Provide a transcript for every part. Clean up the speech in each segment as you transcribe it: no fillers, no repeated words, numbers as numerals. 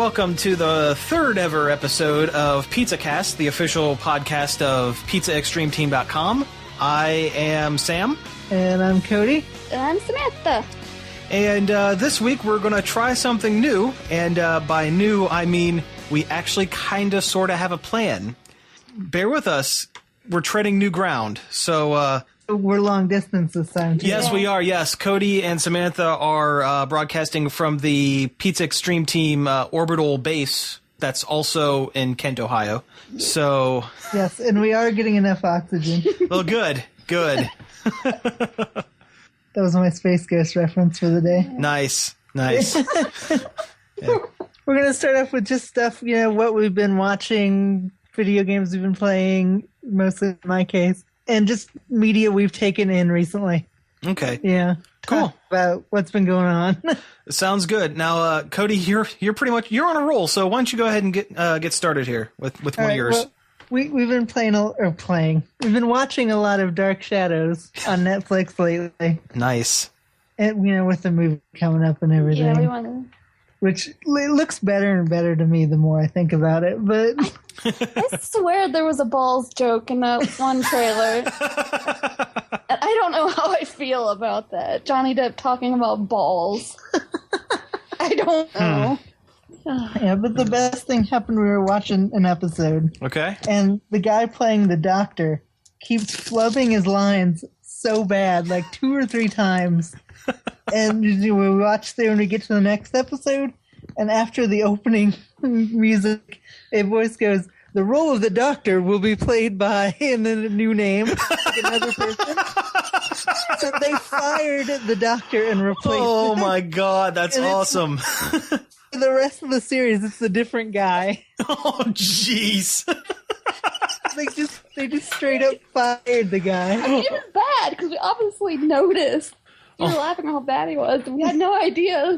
welcome to the third ever episode of Pizzacast, the official podcast of PizzaExtremeTeam.com. I am Sam. And I'm Cody. And I'm Samantha. And this week we're going to try something new, and by new I mean we actually kind of sort of have a plan. Bear with us, we're treading new ground, so... We're long distance this time, too. Yes, we are, yes. Cody and Samantha are broadcasting from the Pizza Extreme Team orbital base that's also in Kent, Ohio. So... Yes, and we are getting enough oxygen. Well, good. That was my Space Ghost reference for the day. Nice. Yeah. We're going to start off with just stuff, what we've been watching, video games we've been playing, mostly in my case, and just media we've taken in recently. Okay. Yeah. Cool. Talk about what's been going on. Sounds good. Now, Cody, you're pretty much on a roll, so why don't you go ahead and get started here with one of yours. Well, we've been We've been watching a lot of Dark Shadows on Netflix lately. Nice. And, with the movie coming up and everything. Yeah, we want to... Which looks better and better to me the more I think about it, but... I swear there was a balls joke in that one trailer. And I don't know how I feel about that. Johnny Depp talking about balls. I don't know. Yeah, but the best thing happened, we were watching an episode. Okay. And the guy playing the doctor keeps flubbing his lines so bad, like 2 or 3 times. And we watch there and we get to the next episode, and after the opening music, a voice goes, "The role of the doctor will be played by," and then a new name, like another person. So they fired the doctor and replaced Oh him. my god, that's awesome. For the rest of the series, it's a different guy. Oh, jeez. They just straight up fired the guy. I mean, it was bad because we obviously noticed. We were laughing how bad he was, and we had no idea.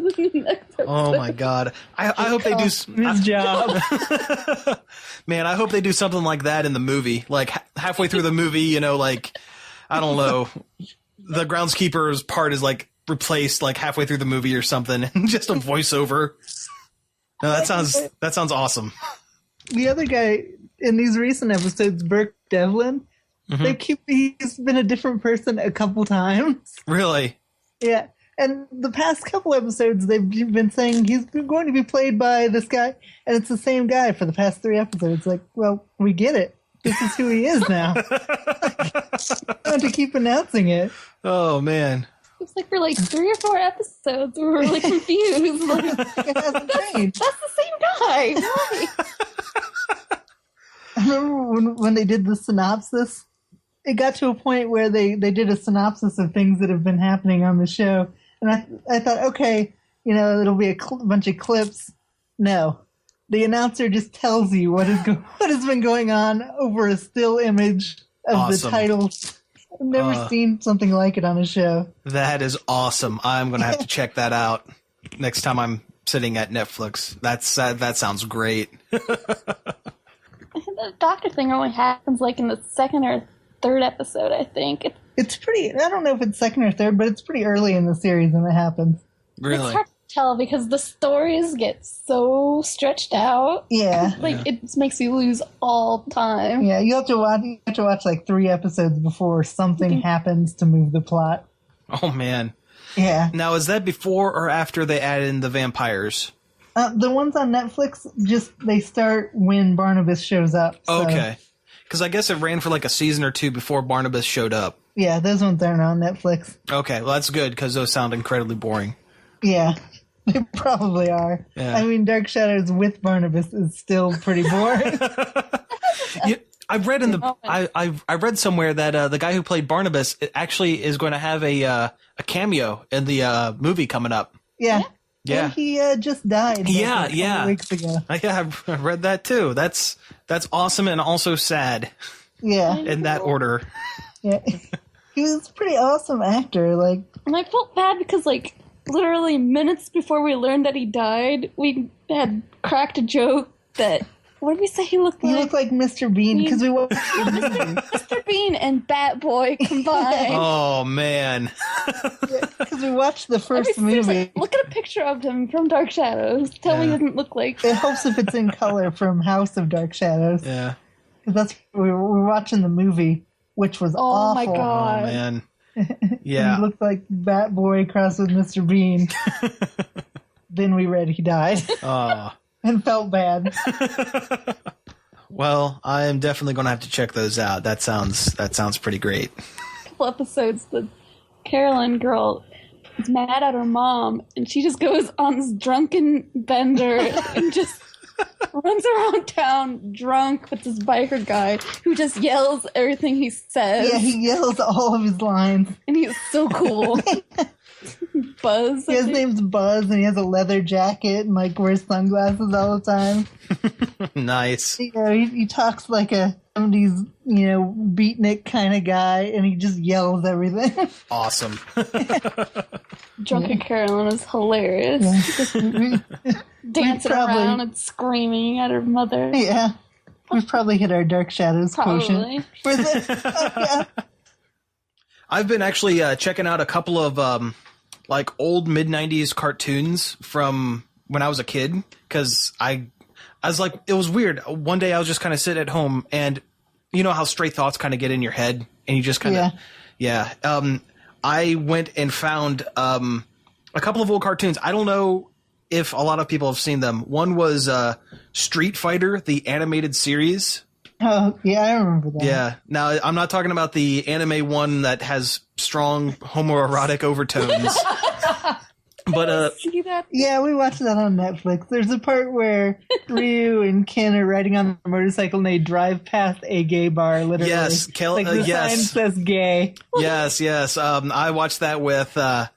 Oh my god! I hope they do his job. Man, I hope they do something like that in the movie. Like halfway through the movie, like I don't know, the groundskeeper's part is like replaced like halfway through the movie or something, and just a voiceover. No, that sounds awesome. The other guy in these recent episodes, Burke Devlin, he's been a different person a couple times. Really? Yeah, and the past couple episodes, they've been saying he's going to be played by this guy, and it's the same guy for the past 3 episodes. Like, well, we get it. This is who he is now. I have to keep announcing it. Oh, man. It was like for 3 or 4 episodes, we were really confused. It hasn't changed. That's the same guy. Why? I remember when they did the synopsis. It got to a point where they did a synopsis of things that have been happening on the show. And I thought, okay, it'll be a bunch of clips. No. The announcer just tells you what has been going on over a still image of the title. I've never seen something like it on a show. That is awesome. I'm going to have to check that out next time I'm sitting at Netflix. That sounds great. The doctor thing only happens in the 2nd or 3rd episode, I think. It's pretty, I don't know if it's 2nd or 3rd, but it's pretty early in the series when it happens. Really? It's hard to tell because the stories get so stretched out. Yeah. It just makes you lose all time. Yeah, you have to watch 3 episodes before something happens to move the plot. Oh, man. Yeah. Now, is that before or after they add in the vampires? The ones on Netflix, they start when Barnabas shows up. So. Okay. Because I guess it ran for a season or 2 before Barnabas showed up. Yeah, those ones aren't on Netflix. Okay, well, that's good because those sound incredibly boring. Yeah, they probably are. Yeah. I mean, Dark Shadows with Barnabas is still pretty boring. I read I read somewhere that the guy who played Barnabas actually is going to have a cameo in the movie coming up. Yeah. Yeah. And he just died. Yeah, a couple weeks ago. Yeah, I read that too. That's awesome and also sad. Yeah. In that order. Yeah. He was a pretty awesome actor. And I felt bad because, literally minutes before we learned that he died, we had cracked a joke that... What did we say he looked like? He looked like Mr. Bean because we watched Mr. Bean and Bat Boy combined. Oh man. Because we watched the first Seriously, movie. look at a picture of him from Dark Shadows. Tell me he doesn't look like. It helps if it's in color from House of Dark Shadows. Yeah. Because that's we were watching the movie, which was awful. My Oh god. man. He Yeah. looked like Bat Boy crossed with Mr. Bean. Then we read he died Oh. and felt bad. Well, I am definitely going to have to check those out. That sounds pretty great. A couple episodes, the Carolyn girl is mad at her mom, and she just goes on this drunken bender and just runs around town drunk with this biker guy who just yells everything he says. Yeah, he yells all of his lines. And he's so cool. Buzz. His name's Buzz, and he has a leather jacket and like wears sunglasses all the time. Nice. You know, he talks like a 70s, beatnik kind of guy, and he just yells everything. Awesome. Drunken Carolyn is hilarious. Just dancing around and screaming at her mother. Yeah. We've probably hit our Dark Shadows Probably. quotient. For this. Yeah. I've been actually checking out a couple of like old mid-90s cartoons from when I was a kid, because I was like, it was weird. One day I was just kind of sitting at home, and you know how stray thoughts kind of get in your head, and you just kind of I went and found a couple of old cartoons. I don't know if a lot of people have seen them. One was Street Fighter, the animated series. Oh, yeah, I remember that. Yeah. Now, I'm not talking about the anime one that has strong homoerotic overtones. But See that? Yeah, we watched that on Netflix. There's a part where Ryu and Ken are riding on a motorcycle and they drive past a gay bar, literally. Yes, like the sign says gay. yes. I watched that with I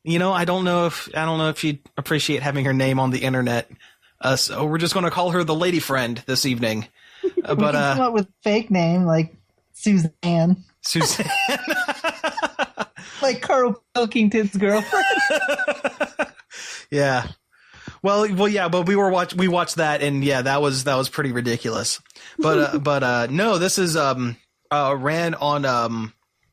don't know if she'd appreciate having her name on the internet. So we're just going to call her the lady friend this evening. We can come up with a fake name like Suzanne. Suzanne. Like Carl Pilkington's girlfriend. Yeah. Well, yeah, but we watched that, and yeah, that was pretty ridiculous. But no, this is ran on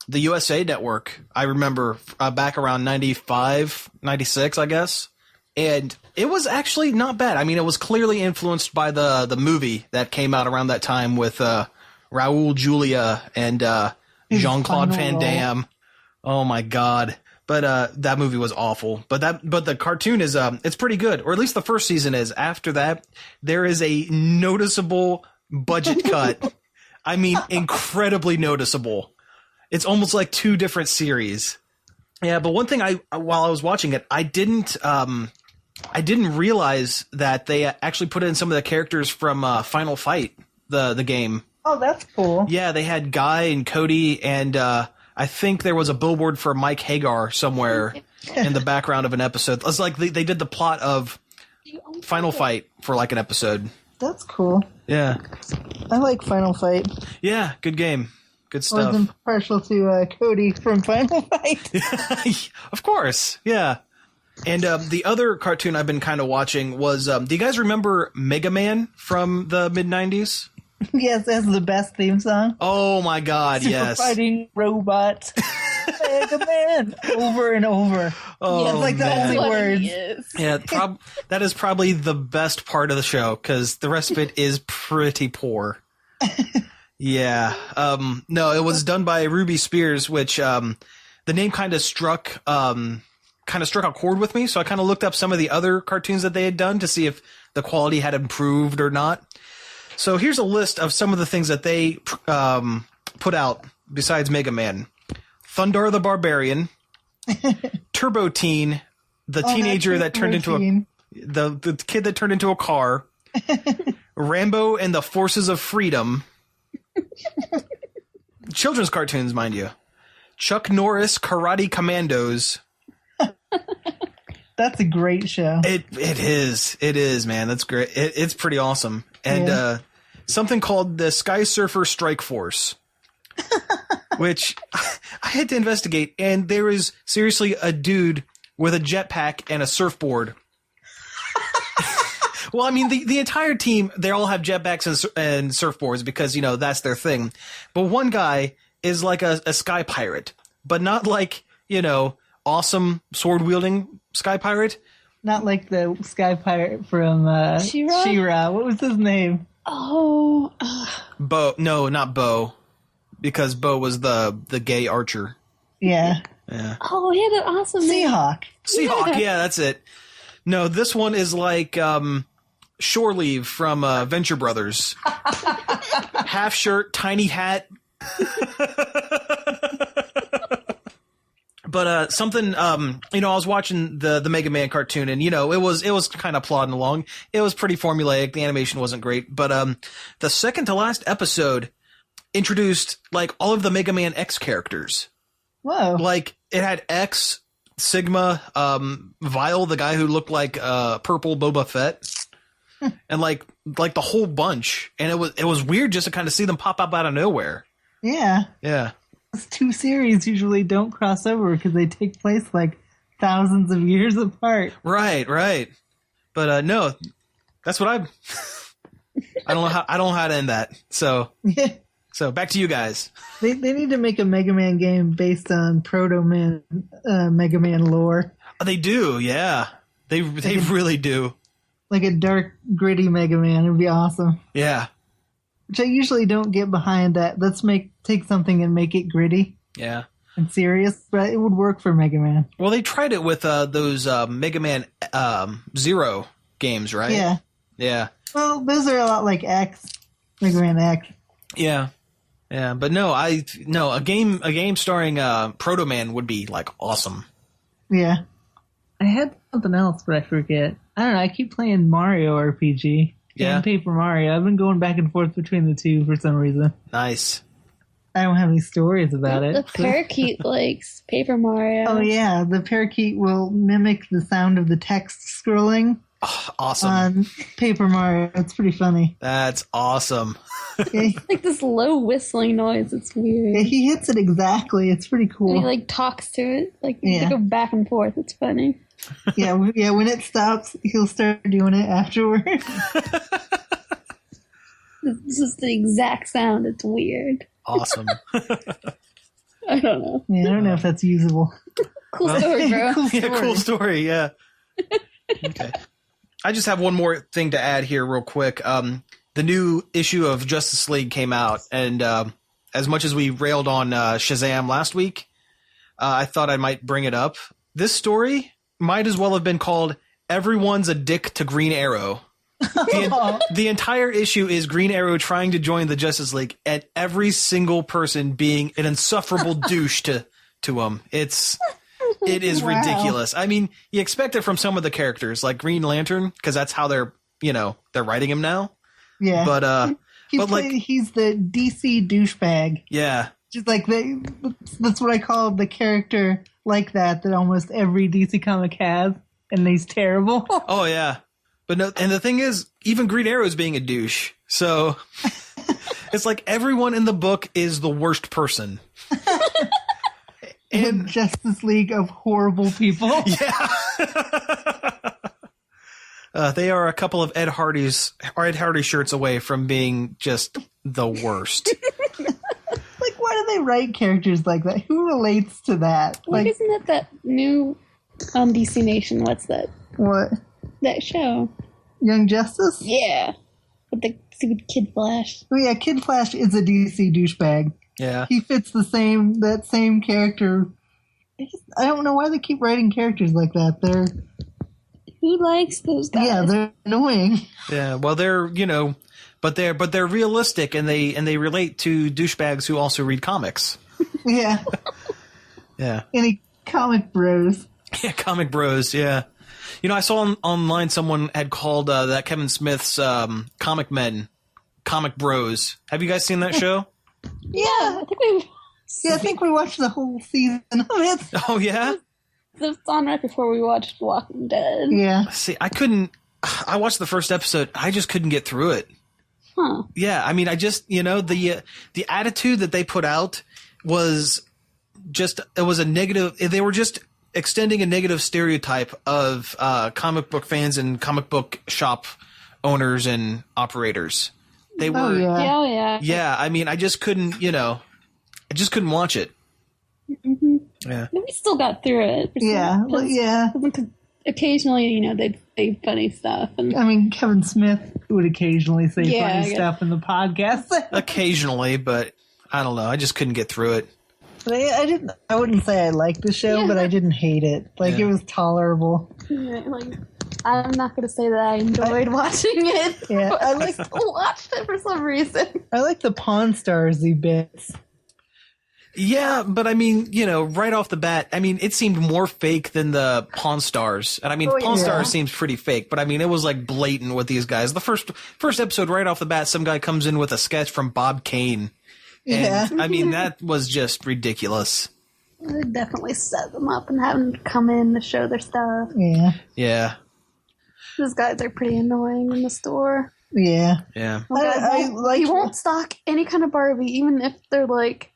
the USA Network. I remember back around 95, 96, I guess. And it was actually not bad. I mean, it was clearly influenced by the movie that came out around that time with Raul Julia and Jean-Claude Van Damme. Oh my God. But that movie was awful. But the cartoon is it's pretty good, or at least the first season is. After that, there is a noticeable budget cut. I mean, incredibly noticeable. It's almost like two different series. Yeah, but one thing while I was watching it, I didn't realize that they actually put in some of the characters from Final Fight, the game. Oh, that's cool. Yeah, they had Guy and Cody, and I think there was a billboard for Mike Hagar somewhere in the background of an episode. It's like they did the plot of Final Fight for like an episode. That's cool. Yeah. I like Final Fight. Yeah, good game. Good I stuff. was partial to Cody from Final Fight. Of course, yeah. And the other cartoon I've been kind of watching was, do you guys remember Mega Man from the mid-90s? Yes, that's the best theme song. Oh my God, yes. Fighting robots. Mega Man. Over and over. Oh, yeah, it's like the man. only What words. he is. Yeah, that is probably the best part of the show, because the rest of it is pretty poor. Yeah. No, it was done by Ruby Spears, which the name kind of struck a chord with me, so I kind of looked up some of the other cartoons that they had done to see if the quality had improved or not. So here's a list of some of the things that they put out besides Mega Man. Thundar the Barbarian, Turbo Teen, the teenager that turned into the kid that turned into a car, Rambo and the Forces of Freedom, children's cartoons, mind you, Chuck Norris Karate Commandos. That's a great show. It is, man. That's great. It's pretty awesome. And something called the Sky Surfer Strike Force, which I had to investigate. And there is seriously a dude with a jetpack and a surfboard. Well, I mean, the entire team, they all have jetpacks and surfboards because, you know, that's their thing. But one guy is like a sky pirate, but not like, you know, awesome sword-wielding sky pirate. Not like the sky pirate from She-Ra? She-Ra. What was his name? Oh. Bo. No, not Bo. Because Bo was the gay archer. Yeah. Yeah. Oh, he had an awesome name. Seahawk. Seahawk, yeah, that's it. No, this one is like Shore Leave from Venture Brothers. Half shirt, tiny hat. But something, you know, I was watching the Mega Man cartoon, and you know, it was kind of plodding along. It was pretty formulaic. The animation wasn't great, but the second to last episode introduced like all of the Mega Man X characters. Whoa. Like it had X, Sigma, Vile, the guy who looked like purple Boba Fett, and like the whole bunch. And it was weird just to kind of see them pop up out of nowhere. Yeah. Yeah. Those two series usually don't cross over because they take place like thousands of years apart. Right. But no, that's what I don't know how to end that. So back to you guys. They need to make a Mega Man game based on Proto Man, Mega Man lore. They do, yeah. They really do. Like a dark, gritty Mega Man. It would be awesome. Yeah. Which I usually don't get behind that. Let's take something and make it gritty Yeah. and serious, but it would work for Mega Man. Well, they tried it with those Mega Man Zero games, right? Yeah. Yeah. Well, those are a lot like X, Mega Man X. Yeah. Yeah, but no, a game starring Proto Man would be like awesome. Yeah. I had something else, but I forget. I don't know. I keep playing Mario RPG. Yeah. And Paper Mario. I've been going back and forth between the two for some reason. Nice. I don't have any stories about The it. parakeet likes Paper Mario. Oh yeah, the parakeet will mimic the sound of the text scrolling Oh, awesome. on Paper Mario. It's pretty funny. That's awesome. Yeah, Like this low whistling noise. It's weird. he hits it exactly. It's pretty And he cool. like talks to it. Like Yeah. they go back and forth. It's funny. Yeah, when it stops, he'll start doing it afterward. This is the exact sound. It's weird. Awesome. I don't know. Yeah, I don't know if that's usable. Cool story, bro. Cool Yeah, story. cool story. Yeah. Okay. I just have one more thing to add here, real quick. The new issue of Justice League came out, and as much as we railed on Shazam last week, I thought I might bring it up. This story might as well have been called "Everyone's a Dick to Green Arrow." The entire issue is Green Arrow trying to join the Justice League, and every single person being an insufferable douche to him. It is Wow. ridiculous. I mean, you expect it from some of the characters, like Green Lantern, because that's how they're writing him now. Yeah, But he's the DC douchebag. yeah, Just like that's what I call the character like that almost every DC comic has, and he's terrible. oh yeah. But no, and the thing is, even Green Arrow is being a douche. So it's like everyone in the book is the worst person. The Justice League of horrible people. Yeah. They are a couple of Ed Hardy shirts away from being just the worst. Like, why do they write characters like that? Who relates to that? Like, Like, isn't that new DC Nation? What's that? what? That show? Young Justice? Yeah. With the stupid Kid Flash. Oh yeah, Kid Flash is a DC douchebag. Yeah. He fits that same character. I don't know why they keep writing characters like that. Who likes those guys? Yeah, they're annoying. Yeah. Well, they're, but they're realistic, and they relate to douchebags who also read comics. Yeah. Yeah. Any comic bros. Yeah. Comic bros. Yeah. I saw online someone had called that Kevin Smith's comic men comic bros. Have you guys seen that show? Yeah, I think we watched the whole season of it. Oh yeah. it was on right before we watched Walking Dead. Yeah. See, I watched the first episode. I just couldn't get through it. Huh. Yeah, I mean, I just, the attitude that they put out was just, it was a negative. They were just extending a negative stereotype of comic book fans and comic book shop owners and operators. They were, Oh, yeah. Oh, yeah. yeah. I mean, I just couldn't, I just couldn't watch it. Mm-hmm. Yeah. We still got through it. Yeah, well, yeah. Occasionally, they'd say funny stuff. And I mean, Kevin Smith would occasionally say Yeah, funny I guess. stuff in the podcast. Occasionally, but I don't know. I just couldn't get through it. But I wouldn't say I liked the show, Yeah. but I didn't hate it. Like, Yeah. it was tolerable. I'm not going to say that I enjoyed watching it. Yeah, but I I like- still watched it for some reason. I like the Pawn Starsy bits. Yeah, but I mean, right off the bat, I mean, it seemed more fake than the Pawn Stars. And I mean, Oh, Pawn yeah. Stars seems pretty fake, but I mean, it was like blatant with these guys. The first episode, right off the bat, some guy comes in with a sketch from Bob Kane. And Yeah. I mean, that was just ridiculous. They definitely set them up and have them come in to show their stuff. Yeah. Yeah. Those guys are pretty annoying in the store. Yeah. Yeah. He won't stock any kind of Barbie, even if they're like,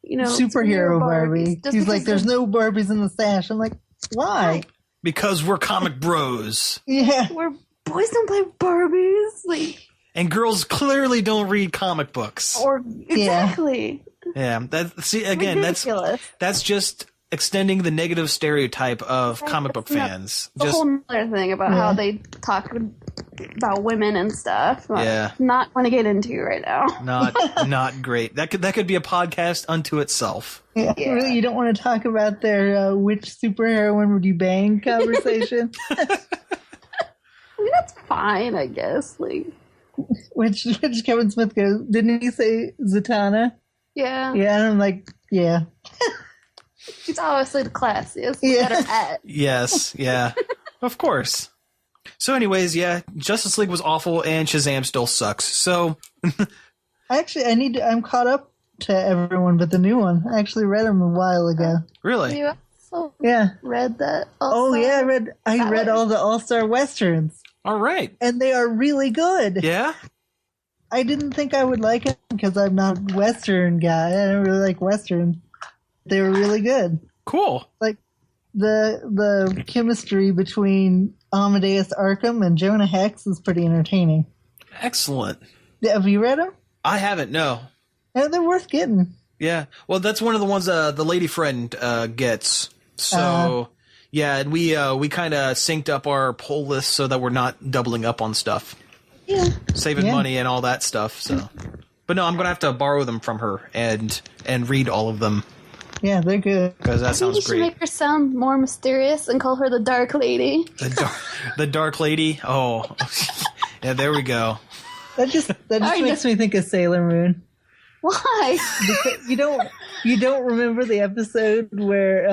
Superhero Barbie. Just He's because like, there's they're- no Barbies in the stash. I'm like, why? Because we're comic bros. Yeah. Where boys don't play Barbies, like, And girls clearly don't read comic books. or exactly. Yeah. Ridiculous. That's just extending the negative stereotype of comic book fans. A whole other thing about how they talk about women and stuff. Yeah. Not going to get into right now. Not great. That could be a podcast unto itself. Yeah. Yeah. Really, you don't want to talk about their which superheroine would you bang conversation? I mean, that's fine, I guess. Like, which Kevin Smith goes, didn't he say Zatanna? yeah. Yeah, and I'm like, yeah. He's obviously the classiest. Yeah. Better at. Yes, yeah. Of course. So anyways, yeah, Justice League was awful and Shazam still sucks. So Actually, I'm caught up to everyone but the new one. I actually read them a while ago. really? You also Yeah. read that? Oh Also? yeah, I That read way. all the All-Star Westerns. All right. And they are really good. Yeah? I didn't think I would like them because I'm not a Western guy. I don't really like Western. They were really good. Cool. Like the chemistry between Amadeus Arkham and Jonah Hex is pretty entertaining. Excellent. Have you read them? I haven't, no. Yeah, they're worth getting. Yeah. Well, that's one of the ones the lady friend gets. So yeah, and we kind of synced up our poll list so that we're not doubling up on stuff. Yeah. Saving Yeah. money and all that stuff. So, but no, I'm going to have to borrow them from her and read all of them Yeah, they're good. because that I think you sounds should great. make her sound more mysterious and call her the Dark Lady. The Dark Lady. Oh, yeah. There we go. That just I makes me think of Sailor Moon. Why? Because you don't remember the episode where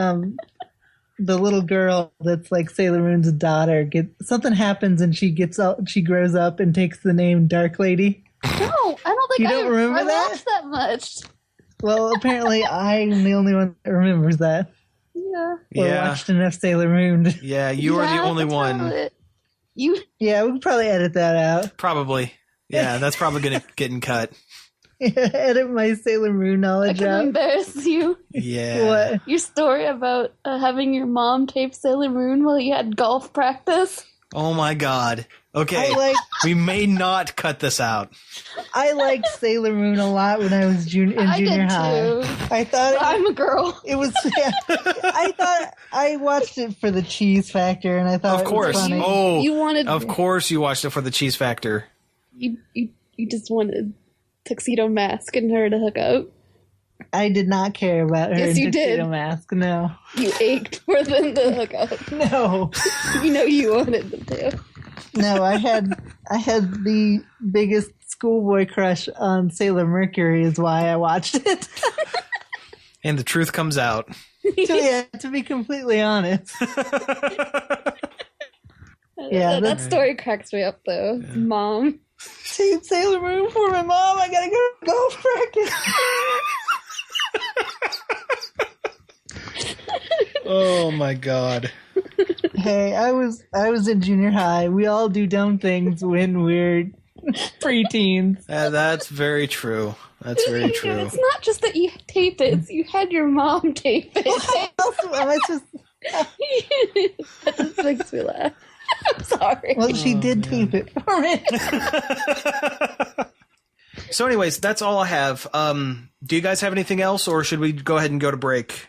the little girl that's like Sailor Moon's daughter something happens and she grows up and takes the name Dark Lady. No, I don't think You don't remember I that? watched that much. Well, apparently I'm the only one that remembers that. Yeah. Or Yeah. watched enough Sailor Moon. Yeah. You are the only that's one. probably it. You Yeah, we could probably edit that out. Probably. Yeah. That's probably going to get cut. Edit my Sailor Moon I knowledge can out. embarrass you. Yeah. What? Your story about having your mom tape Sailor Moon while you had golf practice. Oh my God. Okay. We may not cut this out. I liked Sailor Moon a lot when I was in junior I did high. too. I thought I'm a girl. it was. Yeah, I thought I watched it for the cheese factor, and I thought Of it course. was funny. Oh, You wanted of course you watched it for the cheese factor. you just wanted Tuxedo Mask and her to hook up. I did not care about her Yes, in you Tuxedo did. Mask. No, You ached for them to hook up. no, You know you wanted them to. no. I had the biggest schoolboy crush on Sailor Mercury. Is why I watched it. And the truth comes out. To be completely honest. Yeah, that story cracks me up though. Mom. Tape Sailor Moon for my mom. I gotta go to golf practice. Oh my God. Hey, I was in junior high. We all do dumb things when we're preteens. That's very true. That's very And true. it's not just that you taped it, it's you had your mom tape it. Also, am I supposed That just makes me laugh. I'm sorry. Sorry. Well, she did tape it for me. So anyways, that's all I have. Do you guys have anything else, or should we go ahead and go to break?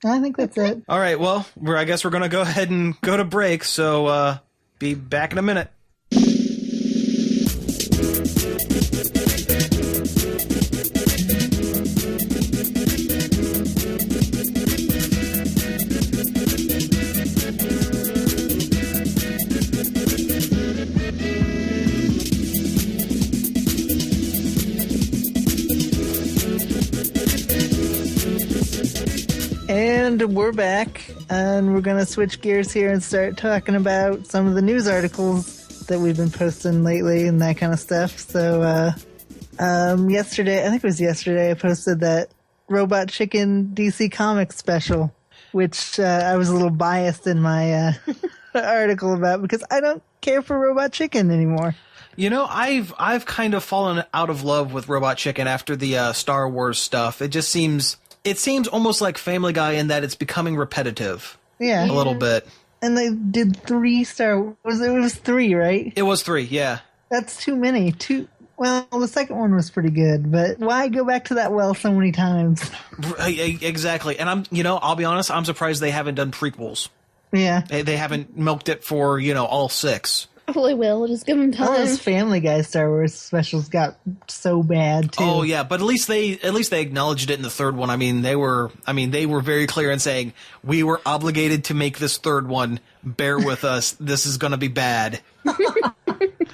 I think that's it. All right, well, I guess we're going to go ahead and go to break, so be back in a minute. And we're back, and we're going to switch gears here and start talking about some of the news articles that we've been posting lately and that kind of stuff. So, yesterday, I think it was yesterday, I posted that Robot Chicken DC Comics special, which I was a little biased in my article about because I don't care for Robot Chicken anymore. You know, I've kind of fallen out of love with Robot Chicken after the Star Wars stuff. It seems almost like Family Guy in that it's becoming repetitive. Yeah. A little bit. And they did 3 Star Wars. It was 3, right? It was 3, yeah. That's too many. Well, the second one was pretty good, but why go back to that well so many times? Exactly. And I'll be honest, I'm surprised they haven't done prequels. Yeah. They haven't milked it for, all 6. Probably will. Just give them time. All those Family Guy Star Wars specials got so bad too. Oh yeah, but at least they acknowledged it in the third one. I mean, they were very clear in saying we were obligated to make this third one. Bear with us. This is going to be bad.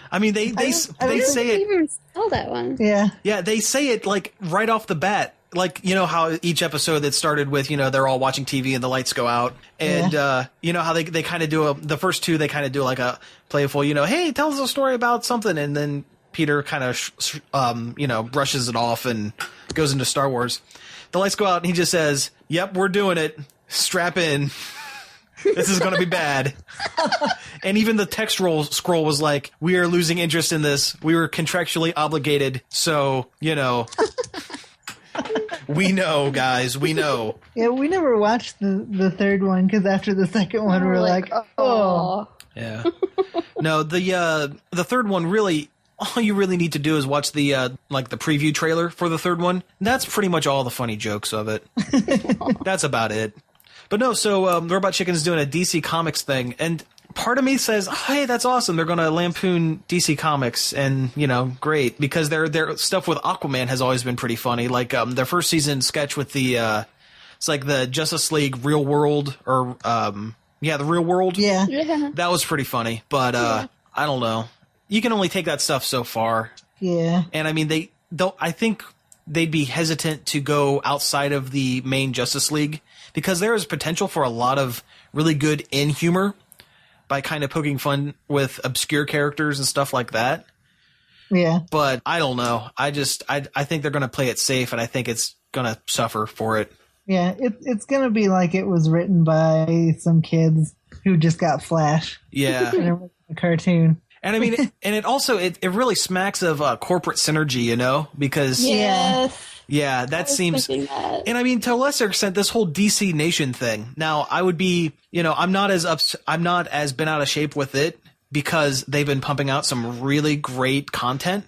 I mean, they say it. Even saw that one. Yeah. Yeah, they say it like right off the bat. Like, how each episode that started with, they're all watching TV and the lights go out. And, how they kind of do the first 2, they kind of do like a playful, hey, tell us a story about something. And then Peter kind of, brushes it off and goes into Star Wars. The lights go out and he just says, yep, we're doing it. Strap in. This is going to be bad. And even the text scroll was like, we are losing interest in this. We were contractually obligated. So, we know, guys. We know. Yeah, we never watched the third one because after the second one, we're like, oh. Yeah. No, the third one really. All you really need to do is watch the the preview trailer for the third one. That's pretty much all the funny jokes of it. That's about it. But no, so Robot Chicken's doing a DC Comics thing, and part of me says, oh, hey, that's awesome. They're going to lampoon DC Comics, and, great, because their stuff with Aquaman has always been pretty funny. Like, their first season sketch with the, it's like the Justice League Real World, or, the Real World. Yeah. That was pretty funny, but, I don't know. You can only take that stuff so far. Yeah. And, I mean, I think they'd be hesitant to go outside of the main Justice League, because there is potential for a lot of really good in-humor by kind of poking fun with obscure characters and stuff like that. Yeah. But I don't know. I think they're going to play it safe, and I think it's going to suffer for it. Yeah, it's going to be like it was written by some kids who just got Flash. Yeah. And it was a cartoon. And I mean, and it also, it really smacks of corporate synergy, because... Yes. Yeah, that seems... That. And I mean, to a lesser extent, this whole DC Nation thing. Now, I would be, I'm not as been out of shape with it because they've been pumping out some really great content.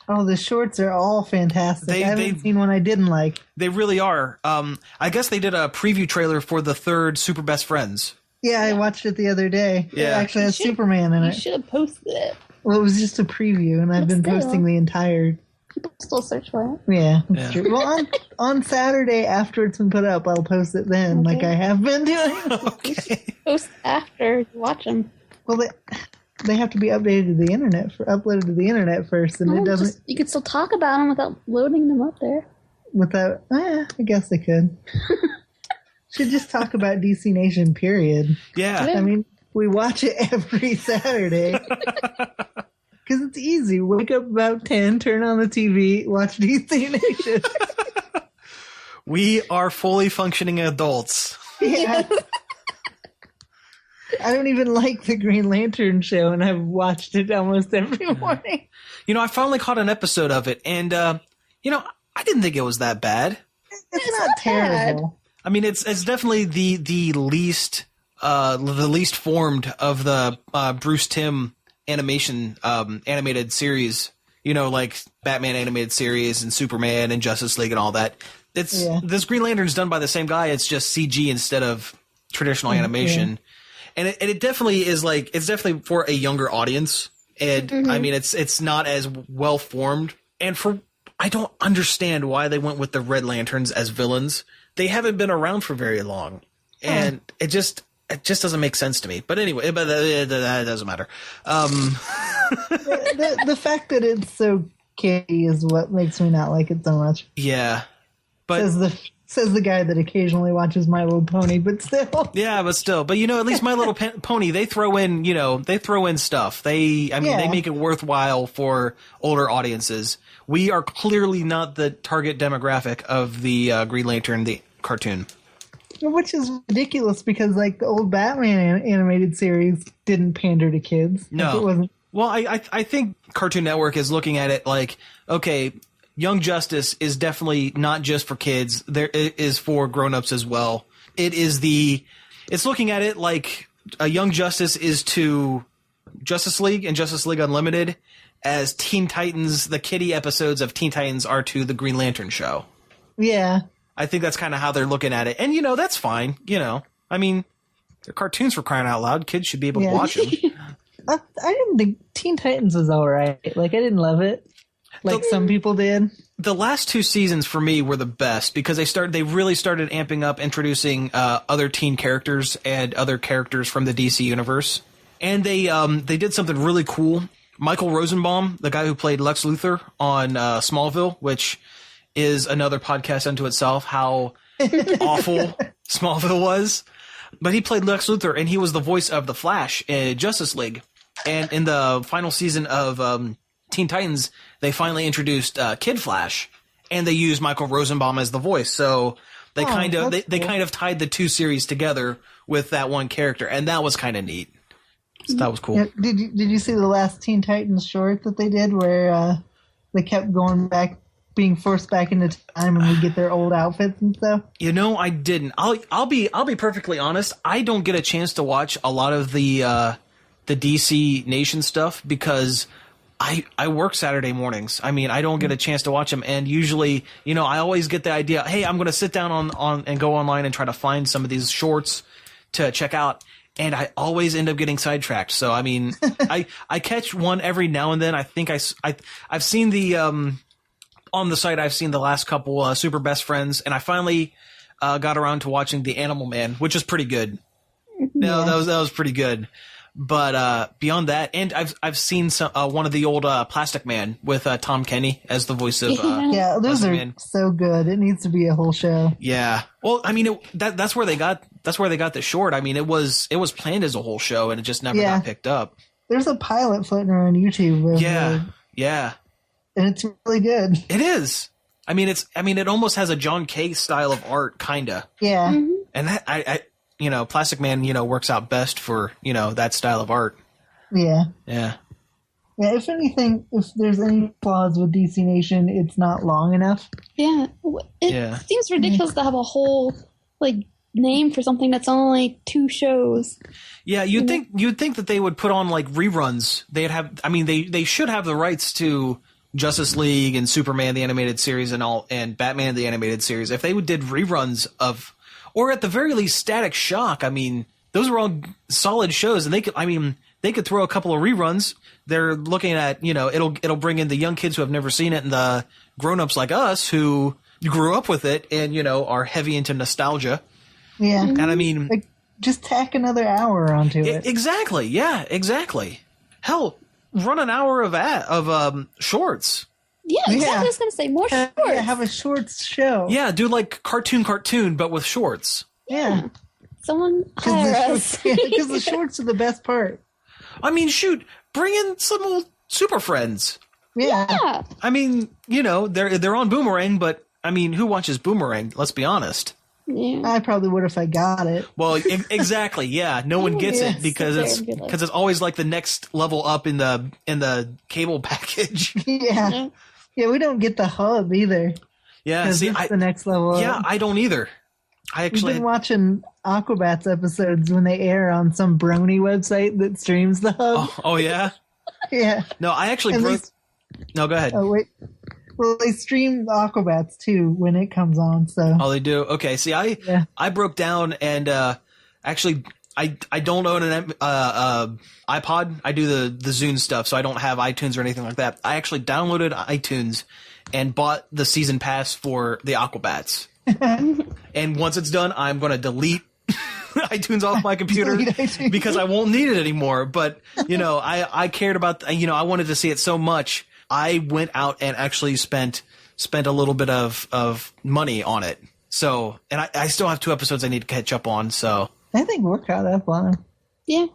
Oh, the shorts are all fantastic. I haven't seen one I didn't like. They really are. I guess they did a preview trailer for the third Super Best Friends. Yeah, I watched it the other day. Yeah. It actually has Superman in it. You should have posted it. Well, it was just a preview, and I've been posting the entire... People still search for it. Yeah, that's true. Well, on Saturday after it's been put up, I'll post it then, like I have been doing. Okay. Post after you watch them. Well, they have to be updated to the internet uploaded to the internet first, and it doesn't. You could still talk about them without loading them up there. I guess they could. Should just talk about DC Nation. Period. Yeah. I mean, we watch it every Saturday. Because it's easy. Wake up about 10, turn on the TV, watch DC Nation. We are fully functioning adults. Yeah. I don't even like the Green Lantern show, and I've watched it almost every morning. I finally caught an episode of it, and, I didn't think it was that bad. It's not terrible. I mean, it's definitely the least the least formed of the Bruce Timm animation animated series. You know, like Batman animated series and Superman and Justice League and all that. This Green Lantern's done by the same guy. It's just CG instead of traditional animation. And it definitely is like, it's definitely for a younger audience. And I mean, it's not as well formed. And I don't understand why they went with the Red Lanterns as villains. They haven't been around for very long. And it just doesn't make sense to me. But anyway, but that doesn't matter. The fact that it's so kiddie is what makes me not like it so much. Yeah. But says the guy that occasionally watches My Little Pony, but still. Yeah, but still. But, you know, at least My Little Pony, they throw in stuff. They make it worthwhile for older audiences. We are clearly not the target demographic of the Green Lantern, the cartoon. Which is ridiculous because, like, the old Batman animated series didn't pander to kids. No. Like, it wasn't. Well, I think Cartoon Network is looking at it like, okay, Young Justice is definitely not just for kids. It is for grown-ups as well. It's looking at it like a Young Justice is to Justice League and Justice League Unlimited as Teen Titans, the kiddie episodes of Teen Titans are to the Green Lantern show. Yeah. I think that's kind of how they're looking at it. And, you know, that's fine. You know, I mean, they're cartoons for crying out loud. Kids should be able to watch them. I didn't think Teen Titans was all right. Like, I didn't love it. Like some people did. The last two seasons for me were the best because they really started amping up introducing other teen characters and other characters from the DC universe. And they did something really cool. Michael Rosenbaum, the guy who played Lex Luthor on Smallville, which is another podcast unto itself, how awful Smallville was. But he played Lex Luthor, and he was the voice of the Flash in Justice League. And in the final season of Teen Titans, they finally introduced Kid Flash, and they used Michael Rosenbaum as the voice. So they kind of tied the two series together with that one character, and that was kind of neat. So that was cool. Yeah, did you see the last Teen Titans short that they did where they kept going back, being forced back into time, and we get their old outfits and stuff? You know, I didn't. I'll be perfectly honest. I don't get a chance to watch a lot of the DC Nation stuff because I work Saturday mornings. I mean, I don't get a chance to watch them, and usually, you know, I always get the idea, hey, I'm going to sit down on and go online and try to find some of these shorts to check out, and I always end up getting sidetracked. So, I mean, I catch one every now and then. I think I've seen the on the site. I've seen the last couple Super Best Friends, and I finally got around to watching The Animal Man, which is pretty good. No, that was pretty good. But beyond that, and I've seen some one of the old Plastic Man with Tom Kenny as the voice of yeah, those Plastic are Man. so good. It needs to be a whole show. Yeah, well, I mean, that's where they got the short. I mean, it was planned as a whole show, and it just never got picked up. There's a pilot floating around YouTube. Yeah, and it's really good. It is. I mean, it almost has a John Kay style of art, kinda. Yeah, and that I you know, Plastic Man, you know, works out best for, you know, that style of art. Yeah. Yeah. Yeah, if anything, if there's any flaws with DC Nation, it's not long enough. Yeah. It seems ridiculous to have a whole, like, name for something that's only 2 shows. Yeah, you'd think that they would put on, like, reruns. They'd have, I mean, they should have the rights to Justice League and Superman the animated series and Batman the animated series. If they did reruns of, or at the very least, Static Shock. I mean, those were all solid shows, and they could throw a couple of reruns. They're looking at, you know, it'll bring in the young kids who have never seen it and the grown-ups like us who grew up with it and, you know, are heavy into nostalgia. Yeah. And I mean, like, just tack another hour onto it. Exactly. Yeah, exactly. Hell, run an hour of shorts. Yeah, exactly. I was going to say more shorts. Yeah, have a shorts show. Yeah, do like cartoon, but with shorts. Yeah. Someone hire us. Because the shorts are the best part. I mean, shoot, bring in some old Super Friends. Yeah. I mean, you know, they're on Boomerang, but I mean, who watches Boomerang? Let's be honest. Yeah. I probably would if I got it. Well, exactly. Yeah, no one gets it because it's always like the next level up in the cable package. Yeah. Yeah, we don't get the hub either. Yeah, see, the next level. Yeah, I don't either. I actually We've been watching Aquabats episodes when they air on some brony website that streams the hub. Oh yeah? Yeah. No, I actually broke... No, go ahead. Oh, wait. Well, they stream Aquabats, too, when it comes on, so... Oh, they do? Okay, see, I broke down and actually... I don't own an iPod. I do the Zune stuff, so I don't have iTunes or anything like that. I actually downloaded iTunes and bought the season pass for the Aquabats. And once it's done, I'm going to delete iTunes off my computer because I won't need it anymore. But, I cared about, I wanted to see it so much. I went out and actually spent a little bit of money on it. So, and I still have 2 episodes I need to catch up on, so... I think we're caught up on them. Yeah.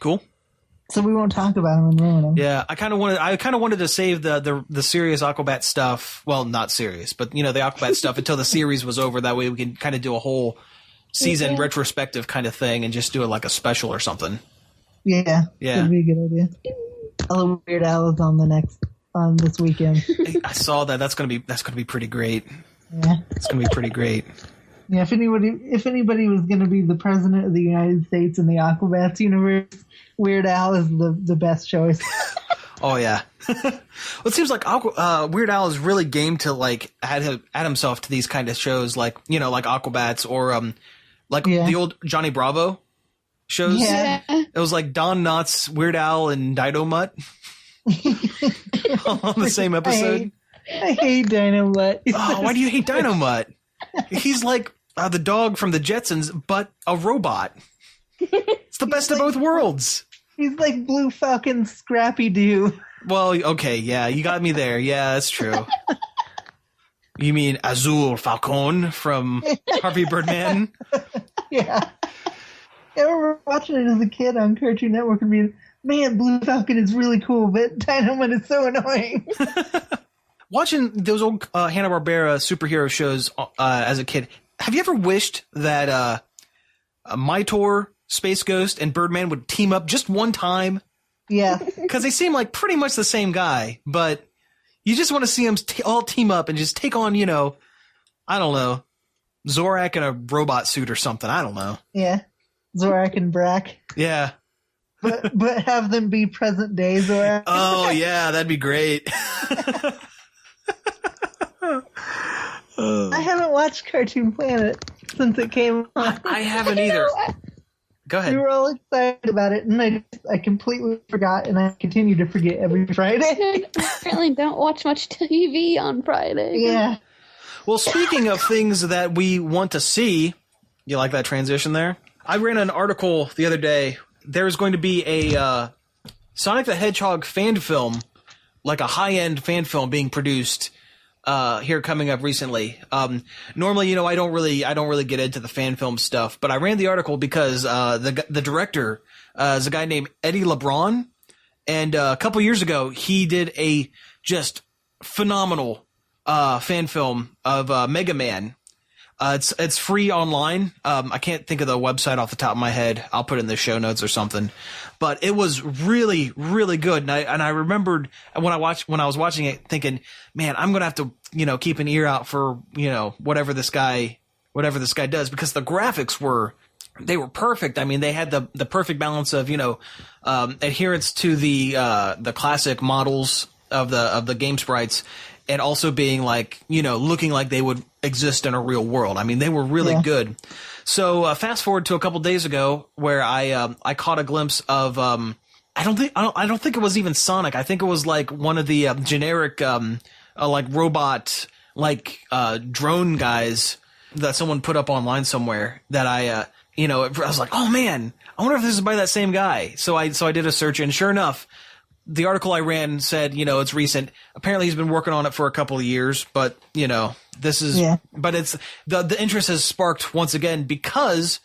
Cool. So we won't talk about them and ruin them. Yeah, I kind of wanted to save the serious Aquabat stuff. Well, not serious, but the Aquabat stuff until the series was over. That way we can kind of do a whole season retrospective kind of thing and just do it like a special or something. Yeah. Yeah. That'd be a good idea. All the Weird Al is on this weekend. I saw that. That's gonna be pretty great. Yeah. It's gonna be pretty great. Yeah, if anybody was going to be the president of the United States in the Aquabats universe, Weird Al is the best choice. Oh yeah. Well, it seems like Weird Al is really game to like add himself to these kind of shows, like like Aquabats or the old Johnny Bravo shows. Yeah. It was like Don Knotts, Weird Al, and Dido Mutt on the same episode. I hate Dino Mutt. Oh, why do you hate Dino Mutt? He's like the dog from the Jetsons, but a robot. It's the best of both worlds. He's like Blue Falcon Scrappy Doo. Well, okay, yeah, you got me there. Yeah, that's true. You mean Azul Falcon from Harvey Birdman? Yeah. I remember watching it as a kid on Cartoon Network and being, man, Blue Falcon is really cool, but Dynamite is so annoying. Watching those old Hanna-Barbera superhero shows as a kid, have you ever wished that Mytor, Space Ghost, and Birdman would team up just one time? Yeah. Because they seem like pretty much the same guy, but you just want to see them all team up and just take on, I don't know, Zorak in a robot suit or something. I don't know. Yeah. Zorak and Brack. Yeah. But have them be present day Zorak. Oh, yeah, that'd be great. I haven't watched Cartoon Planet since it came on. I haven't either. Go ahead. We were all excited about it, and I completely forgot, and I continue to forget every Friday. I apparently don't watch much TV on Friday. Yeah. Well, speaking of things that we want to see, you like that transition there? I ran an article the other day. There's going to be a Sonic the Hedgehog fan film, like a high-end fan film being produced here coming up recently. Normally, I don't really get into the fan film stuff, but I ran the article because the director is a guy named Eddie LeBron, and a couple years ago he did a just phenomenal fan film of Mega Man. It's free online. I can't think of the website off the top of my head. I'll put it in the show notes or something. But it was really, really good. And I remembered when I was watching it thinking, man, I'm going to have to, keep an ear out for, whatever this guy does, because the graphics were perfect. I mean, they had the perfect balance of, adherence to the classic models of the game sprites, and also being like, looking like they would exist in a real world. I mean, they were really good. So fast forward to a couple days ago, where I caught a glimpse of I don't think it was even Sonic. I think it was like one of the generic like robot drone guys that someone put up online somewhere. That I was like, oh man, I wonder if this is by that same guy. So I did a search, and sure enough, the article I ran said, it's recent. Apparently he's been working on it for a couple of years, but this is, but it's the interest has sparked once again because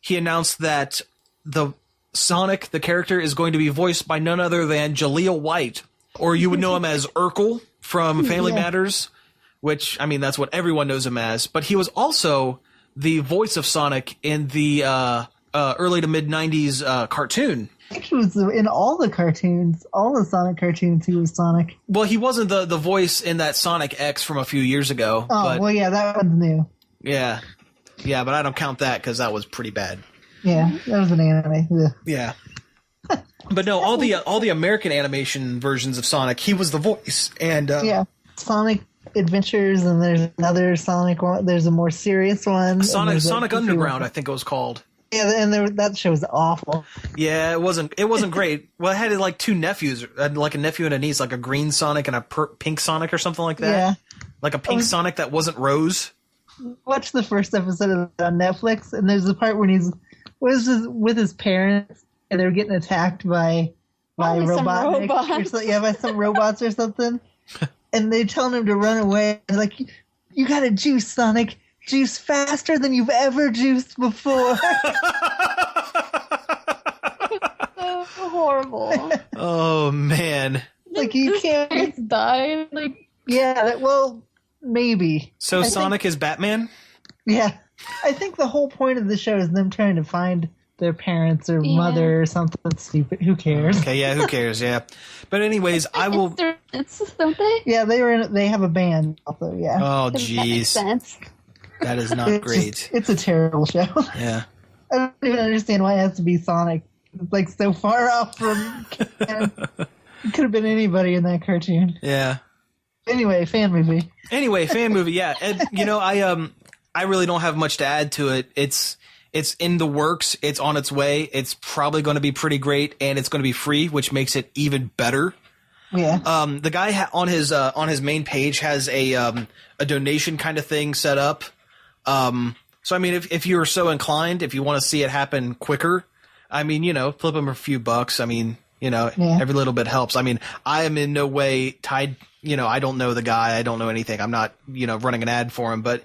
he announced that the Sonic, the character, is going to be voiced by none other than Jaleel White, or you would know him as Urkel from Family Matters, which, I mean, that's what everyone knows him as. But he was also the voice of Sonic in the early to mid 90s cartoon. I think he was in all the cartoons, all the Sonic cartoons. He was Sonic. Well, he wasn't the voice in that Sonic X from a few years ago. Oh, but, well, yeah, that one's new. Yeah. Yeah, but I don't count that because that was pretty bad. Yeah, that was an anime. Ugh. Yeah. But no, all the American animation versions of Sonic, he was the voice. And Yeah, Sonic Adventures, and there's another Sonic one. There's a more serious one. Sonic Underground, I think it was called. Yeah, and that show was awful. Yeah, it wasn't great. Well, it had like two nephews, like a nephew and a niece, like a green Sonic and a pink Sonic or something like that. Yeah. Like a pink Sonic that wasn't Rose. Watch the first episode of it on Netflix, and there's the part when he's with his parents, and they're getting attacked by robots. by some robots or something, and they're telling him to run away. And like, you got to juice, Sonic, juice faster than you've ever juiced before. So horrible. Oh man! Like you can't. Parents died. Like Well, maybe. So Sonic is Batman? Yeah. I think the whole point of the show is them trying to find their parents or mother or something stupid. Who cares? Okay, yeah, who cares? Yeah. But anyways, I will. Don't they? Yeah, they have a band also. Yeah. Oh, That makes jeez, sense. that is not great. It's a terrible show. Yeah. I don't even understand why it has to be Sonic. It's like so far off from. It could have been anybody in that cartoon. Yeah. Anyway, fan movie. Yeah. And, I really don't have much to add to it. It's in the works. It's on its way. It's probably going to be pretty great, and it's going to be free, which makes it even better. Yeah. The guy on his main page has a donation kind of thing set up. So I mean, if you're so inclined, if you want to see it happen quicker, I mean, flip him a few bucks. I mean, every little bit helps. I mean, I am in no way tied. I don't know the guy. I don't know anything. I'm not, running an ad for him, but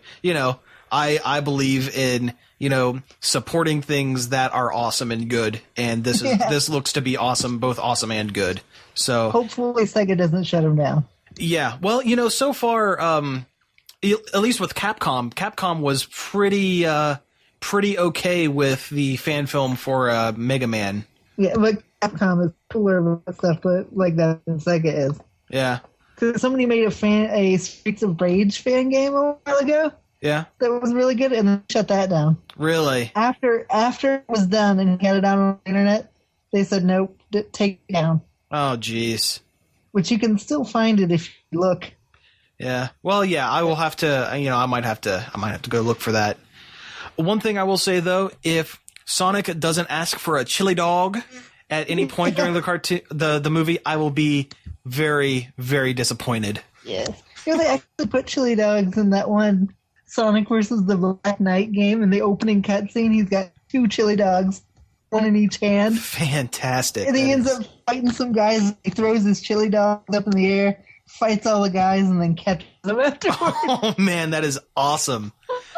I believe in, supporting things that are awesome and good. And this looks to be awesome, both awesome and good. So hopefully Sega doesn't shut him down. Yeah. Well, so far, at least with Capcom was pretty okay with the fan film for Mega Man. Yeah, but Capcom is cooler about stuff like that than Sega is. Yeah. Because somebody made a Streets of Rage fan game a while ago. Yeah. That was really good, and then shut that down. Really? After it was done and had it out on the internet, they said nope, take it down. Oh, jeez. Which you can still find it if you look. Yeah. Well, yeah. I will have to. I might have to go look for that. One thing I will say though, if Sonic doesn't ask for a chili dog at any point during the cartoon, the movie, I will be very, very disappointed. Yeah. They actually put chili dogs in that one Sonic versus the Black Knight game. In the opening cutscene, he's got 2 chili dogs, one in each hand. Fantastic. And he ends up fighting some guys. He throws his chili dogs up in the air, fights all the guys, and then catches them afterwards. Oh man, that is awesome.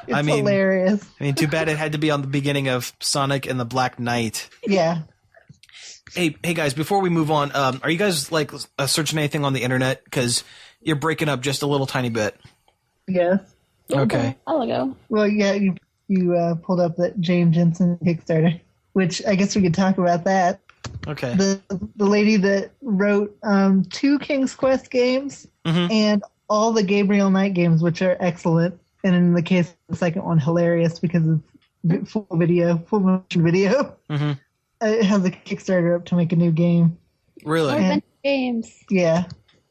It's hilarious. I mean, too bad it had to be on the beginning of Sonic and the Black Knight. Yeah. Hey guys, before we move on, are you guys searching anything on the internet? Because you're breaking up just a little tiny bit. Yes. Okay. I'll go. Well, yeah, you pulled up that James Jensen Kickstarter, which I guess we could talk about that. Okay. The lady that wrote 2 King's Quest games and all the Gabriel Knight games, which are excellent. And in the case of the second one, hilarious because it's full motion video. Mm-hmm. It has a Kickstarter up to make a new game. Really? Adventure games. Yeah.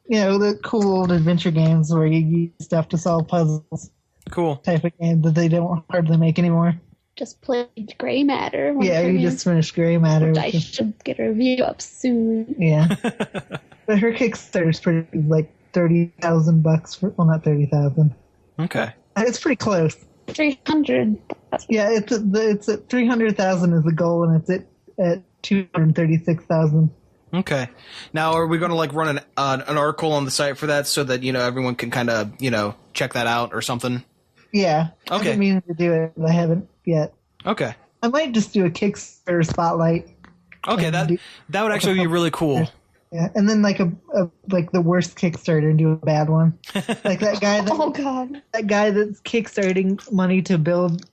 The cool old adventure games where you use stuff to solve puzzles. Cool. Type of game that they don't hardly make anymore. Just played Gray Matter. Yeah, you just finished Gray Matter. Which I should get a review up soon. Yeah. But her Kickstarter's pretty, like, $30,000 for, well, not 30,000. Okay. It's pretty close. 300. Yeah, it's at 300,000 is the goal, and it's at 236,000. Okay. Now, are we going to run an article on the site for that so that everyone can kind of check that out or something? Yeah. Okay. I've been meaning to do it, but I haven't yet. Okay. I might just do a Kickstarter spotlight. Okay, that would actually be really cool. Yeah, and then like the worst Kickstarter and do a bad one. Like that guy that guy that's kickstarting money to build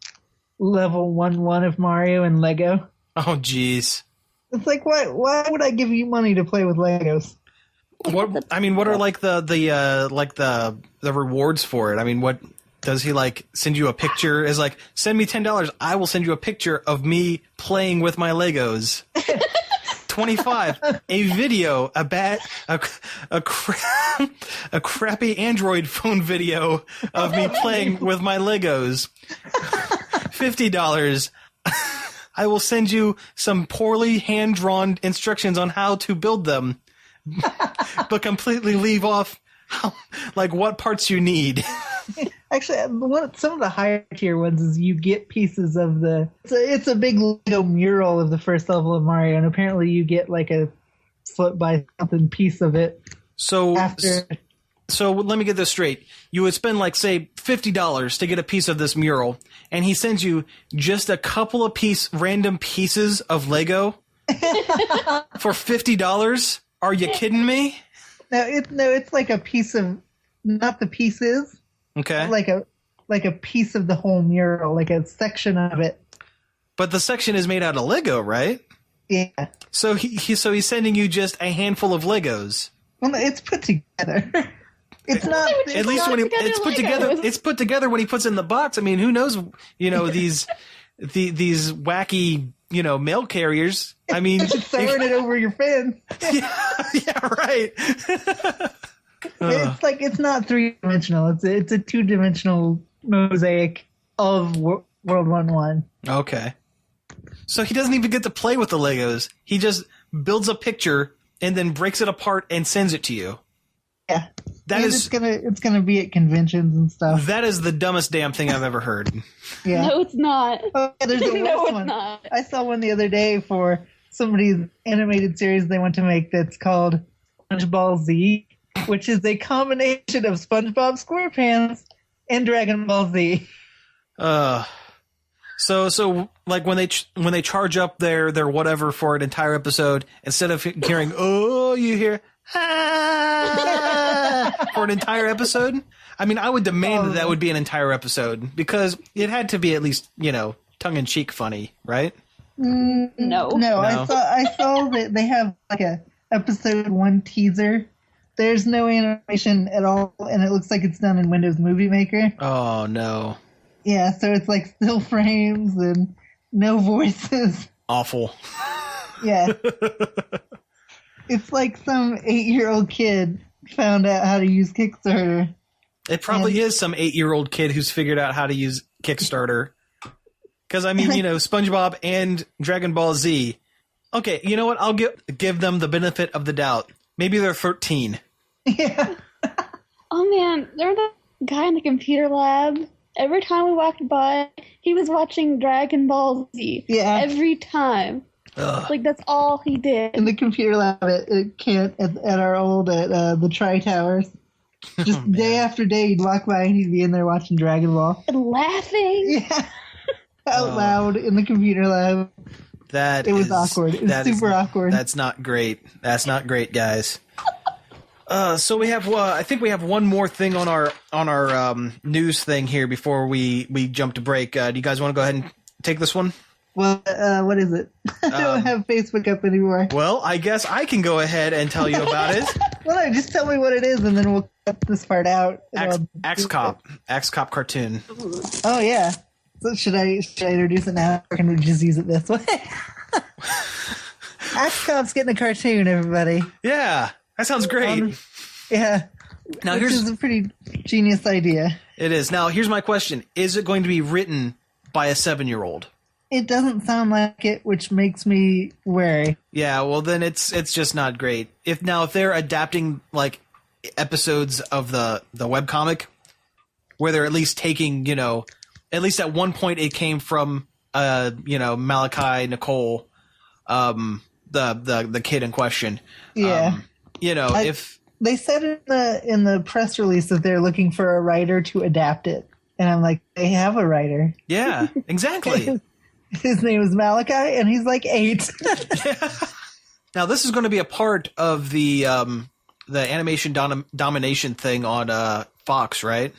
level 1-1 of Mario and Lego. Oh jeez. It's like why would I give you money to play with Legos? What are the rewards for it? I mean, what Does he like send you a picture? Is like, send me $10. I will send you a picture of me playing with my Legos. 25. A video, a crappy Android phone video of me playing with my Legos. $50. I will send you some poorly hand-drawn instructions on how to build them, but completely leave off like what parts you need. Actually, some of the higher tier ones is you get pieces of it's a big Lego mural of the first level of Mario, and apparently you get like a flip by something piece of it. So after. So let me get this straight. You would spend like, say, $50 to get a piece of this mural, and he sends you just a couple of random pieces of Lego for $50? Are you kidding me? No, it's like a piece of, not the pieces. Okay. Like a piece of the whole mural, like a section of it. But the section is made out of Lego, right? Yeah. So he's sending you just a handful of Legos. Well, it's put together. It's not. At least when it's put together, it's put together when he puts it in the box. I mean, who knows? These wacky mail carriers. I mean, throwing it over your fence. Yeah, right. It's like it's not 3-dimensional. It's a 2-dimensional mosaic of World 1-1. Okay. So he doesn't even get to play with the Legos. He just builds a picture and then breaks it apart and sends it to you. Yeah. It's gonna be at conventions and stuff. That is the dumbest damn thing I've ever heard. Yeah. No, it's not. Oh, yeah, there's a No, it's one. not. I saw one the other day for somebody's animated series they want to make that's called SpongeBall Z, which is a combination of SpongeBob SquarePants and Dragon Ball Z. So like when they charge up their whatever for an entire episode, instead of hearing you hear for an entire episode. I mean, I would demand that would be an entire episode because it had to be at least tongue in cheek funny, right? No. I saw that they have like a episode 1 teaser. There's no animation at all, and it looks like it's done in Windows Movie Maker. Oh no. Yeah, so it's like still frames and no voices. Awful. Yeah. It's like some 8-year-old kid found out how to use Kickstarter. It probably is some 8-year-old kid who's figured out how to use Kickstarter. Because, I mean, SpongeBob and Dragon Ball Z. Okay, you know what? I'll give them the benefit of the doubt. Maybe they're 13. Yeah. Oh, man. There's that guy in the computer lab. Every time we walked by, he was watching Dragon Ball Z. Yeah. Every time. Ugh. Like, that's all he did. In the computer lab at our old, at the Tri-Towers. Just day after day, you'd walk by and he'd be in there watching Dragon Ball. And laughing. Yeah. Out loud in the computer lab. It was awkward. It was super awkward. That's not great. That's not great, guys. So we have, I think we have one more thing on our news thing here before we jump to break. Do you guys want to go ahead and take this one? Well, what is it? I don't have Facebook up anymore. Well, I guess I can go ahead and tell you about it. Well, no, just tell me what it is, and then we'll cut this part out. Axe Cop cartoon. Oh yeah. So should I introduce it now, or can we just use it this way? Axe Cop's getting a cartoon, everybody. Yeah, that sounds great. Yeah. Now Which is a pretty genius idea. It is. Now here's my question: is it going to be written by a 7-year-old? It doesn't sound like it, which makes me wary. Yeah, well then it's just not great. If they're adapting like episodes of the webcomic where they're at least taking, at least at one point it came from Malachi Nicole, the kid in question. Yeah. If they said in the press release that they're looking for a writer to adapt it. And I'm like, they have a writer. Yeah, exactly. His name is Malachi, and he's like 8. Now, this is going to be a part of the animation domination thing on Fox, right?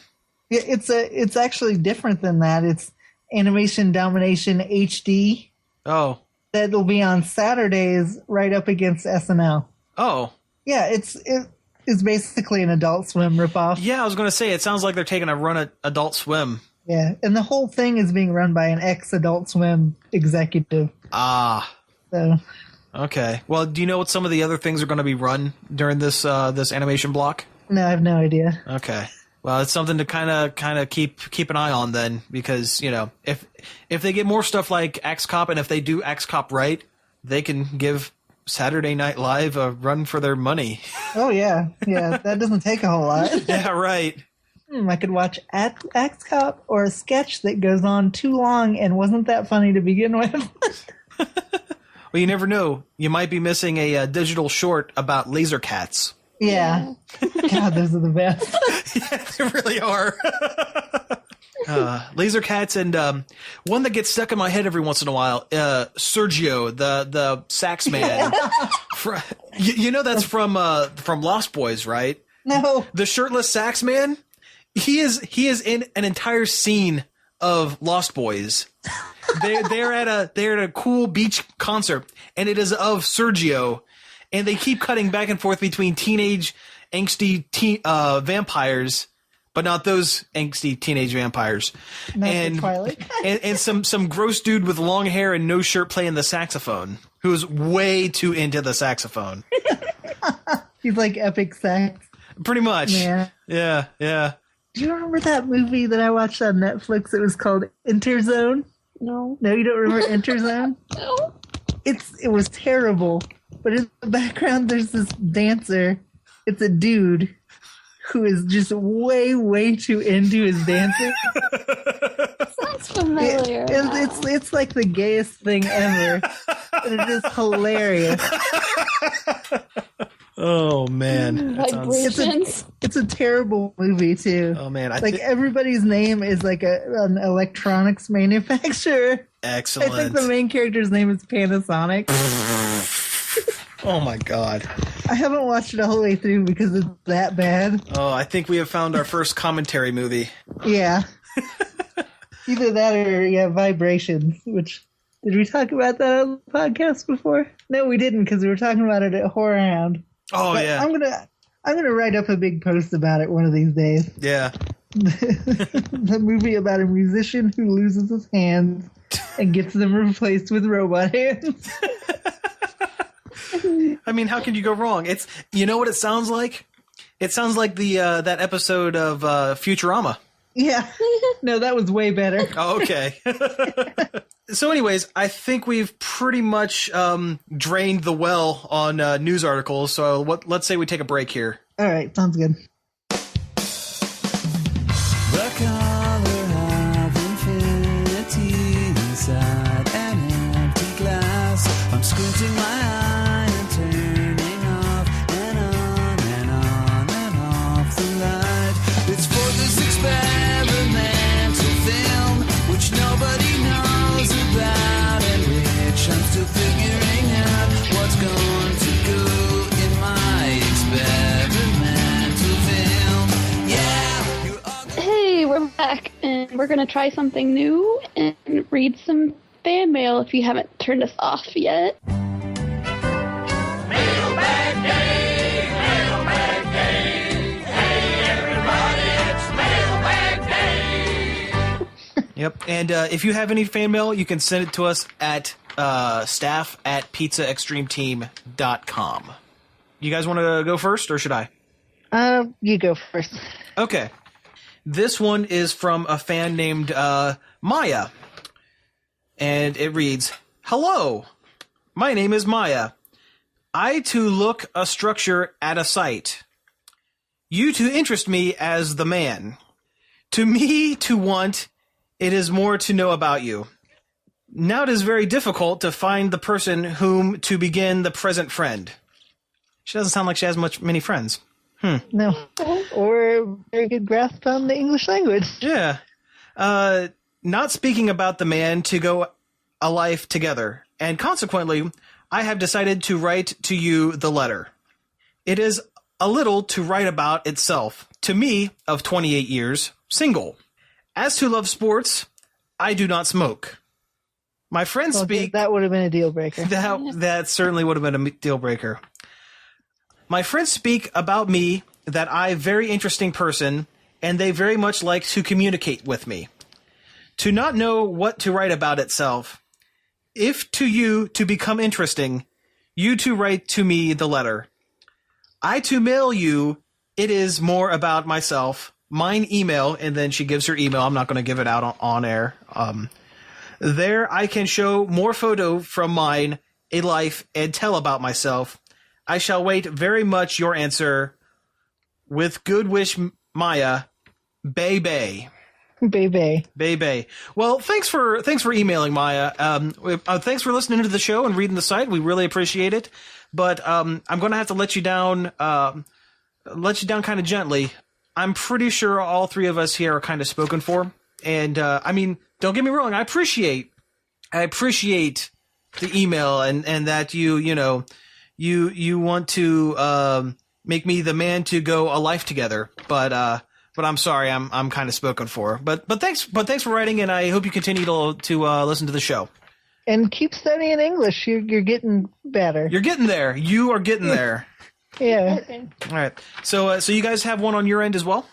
Yeah, it's actually different than that. It's Animation Domination HD. Oh. That'll be on Saturdays right up against SNL. Oh. Yeah, it's is basically an Adult Swim ripoff. Yeah, I was going to say, it sounds like they're taking a run at Adult Swim. Yeah, and the whole thing is being run by an ex-Adult Swim executive. Ah. So, Okay. Well, do you know what some of the other things are going to be run during this this animation block? no, I have no idea. Okay. Well, it's something to kind of keep an eye on then, because if they get more stuff like X Cop, and if they do X Cop right, they can give Saturday Night Live a run for their money. Oh, yeah. Yeah, that doesn't take a whole lot. Yeah, right. I could watch X Cop or a sketch that goes on too long and wasn't that funny to begin with. Well, you never know. You might be missing a digital short about laser cats. Yeah. God, those are the best. Yeah, they really are. Laser cats, and one that gets stuck in my head every once in a while, Sergio, the sax man. You know that's from Lost Boys, right? No. The shirtless sax man. He is in an entire scene of Lost Boys. They're at a cool beach concert, and it is of Sergio, and they keep cutting back and forth between teenage angsty vampires, but not those angsty teenage vampires, Not the Twilight. and some gross dude with long hair and no shirt playing the saxophone, who's way too into the saxophone. He's like epic sax. Pretty much. Yeah. Yeah. Do you remember that movie that I watched on Netflix? It was called Interzone. No. No, you don't remember Interzone? No. It was terrible. But in the background, there's this dancer. It's a dude who is just way, way too into his dancing. Sounds familiar. It's like the gayest thing ever. And it is hilarious. Oh man, Vibrations. It's a terrible movie too. Oh man, everybody's name is like an electronics manufacturer. Excellent. I think the main character's name is Panasonic. Oh my god. I haven't watched it all the way through because it's that bad. Oh, I think we have found our first commentary movie. Yeah. Either that or Vibrations, which did we talk about that on the podcast before? No, we didn't, because we were talking about it at Horror Hound. Oh But yeah. I'm gonna write up a big post about it one of these days. Yeah. The movie about a musician who loses his hands and gets them replaced with robot hands. I mean, how can you go wrong? You know what it sounds like? It sounds like the that episode of Futurama. Yeah. No, that was way better. Oh, okay. So anyways, I think we've pretty much drained the well on news articles. So let's say we take a break here. All right, sounds good. The color of infinity inside an empty glass. I'm squinting my eye and turning off and on and on and off the light. It's for this experimental film which nobody knows about and which I'm still figuring out what's going to go in my experimental film. Yeah, you're all Hey, we're back, and we're gonna try something new and read some fan mail if you haven't turned us off yet. Mailbag Day! Mailbag Day! Hey everybody, it's Mailbag Day! Yep. And if you have any fan mail, you can send it to us at staff@pizzaextremeteam.com. You guys want to go first, or should I? You go first. Okay. This one is from a fan named Maya. And it reads, "Hello, my name is Maya. I to look a structure at a site. You to interest me as the man. To me to want, it is more to know about you. Now it is very difficult to find the person whom to begin the present friend." She doesn't sound like she has many friends. No. Or a very good grasp on the English language. Yeah. Not speaking about the man to go a life together, and consequently, I have decided to write to you the letter. It is a little to write about itself. To me, of 28 years, single. As to love sports, I do not smoke. My friends Well, speak... that would have been a deal breaker. That certainly would have been a deal breaker. My friends speak about me that I very interesting person, and they very much like to communicate with me. To not know what to write about itself. If to you to become interesting, you to write to me the letter. I to mail you, it is more about myself. Mine email, and then she gives her email. I'm not going to give it out on air. There I can show more photo from mine, a life, and tell about myself. I shall wait very much your answer. With good wish, Maya. Bay Bay. Baby. Bay Bay. Well, thanks for emailing, Maya. Thanks for listening to the show and reading the site. We really appreciate it. But I'm going to have to let you down kind of gently. I'm pretty sure all three of us here are kind of spoken for. And I mean, don't get me wrong. I appreciate the email and that you want to make me the man to go a life together. But I'm sorry, I'm kind of spoken for. But thanks for writing, and I hope you continue to listen to the show. And keep studying English. You're getting better. You're getting there. You are getting there. Yeah. All right. So you guys have one on your end as well?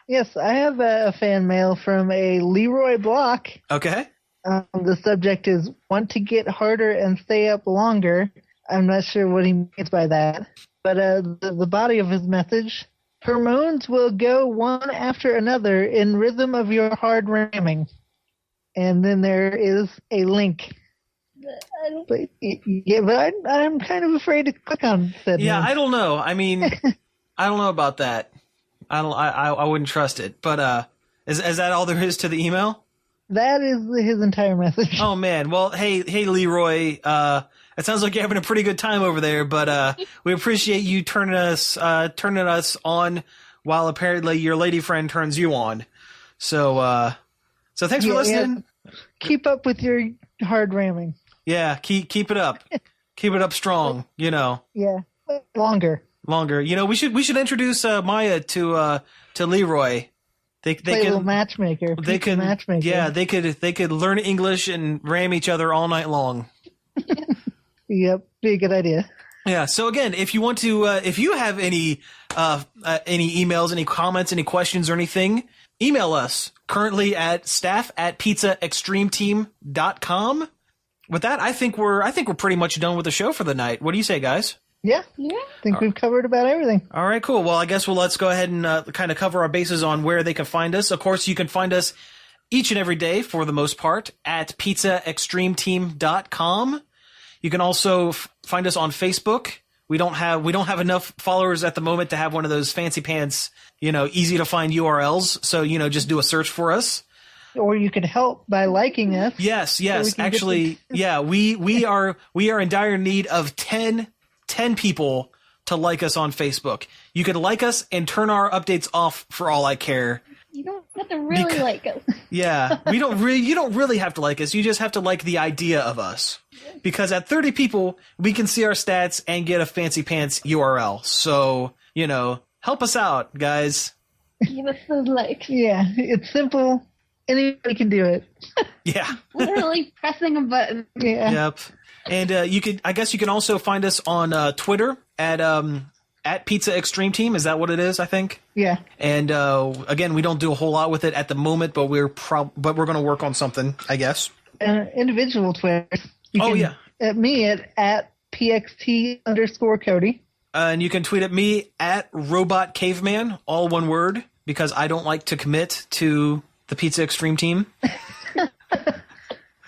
Yes, I have a fan mail from a Leroy Block. Okay. The subject is want to get harder and stay up longer. I'm not sure what he means by that. But the body of his message, hormones will go one after another in rhythm of your hard ramming. And then there is a link. But I'm kind of afraid to click on that. Yeah, link. I don't know. I mean, I don't know about that. I wouldn't trust it. But is that all there is to the email? That is his entire message. Oh man. Well, hey Leroy. It sounds like you're having a pretty good time over there. But we appreciate you turning us on while apparently your lady friend turns you on. So thanks for listening. Yeah. Keep up with your hard ramming. Yeah, keep it up. Keep it up strong. Yeah, longer. We should introduce Maya to Leroy. They Play a can little matchmaker. They can matchmaker. Yeah, they could learn English and ram each other all night long. Yep, be a good idea. Yeah. So again, if you want to, if you have any emails, any comments, any questions, or anything, email us currently at staff@pizzaextremeteam.com. With that, I think we're pretty much done with the show for the night. What do you say, guys? Yeah. Yeah. I think we've covered about everything. All right, cool. Well, I guess let's go ahead and kind of cover our bases on where they can find us. Of course, you can find us each and every day, for the most part, at pizzaextremeteam.com. You can also find us on Facebook. We don't have enough followers at the moment to have one of those fancy pants, easy to find URLs. So, just do a search for us. Or you could help by liking us. Yes. So Actually, yeah, we are in dire need of 10 people to like us on Facebook. You could like us and turn our updates off for all I care. You don't have to really like us. Yeah, you don't really have to like us. You just have to like the idea of us. Because at 30 people, we can see our stats and get a fancy pants URL. So, help us out, guys. Give us those likes. Yeah, it's simple. Anybody can do it. Yeah. Literally pressing a button. Yeah. Yep. And you can also find us on Twitter at Pizza Extreme Team. Is that what it is? I think. Yeah. And again, we don't do a whole lot with it at the moment, but we're going to work on something, I guess. Individual Twitter. At me at PXT_Cody. And you can tweet at me at Robot Caveman, all one word, because I don't like to commit to the Pizza Extreme Team.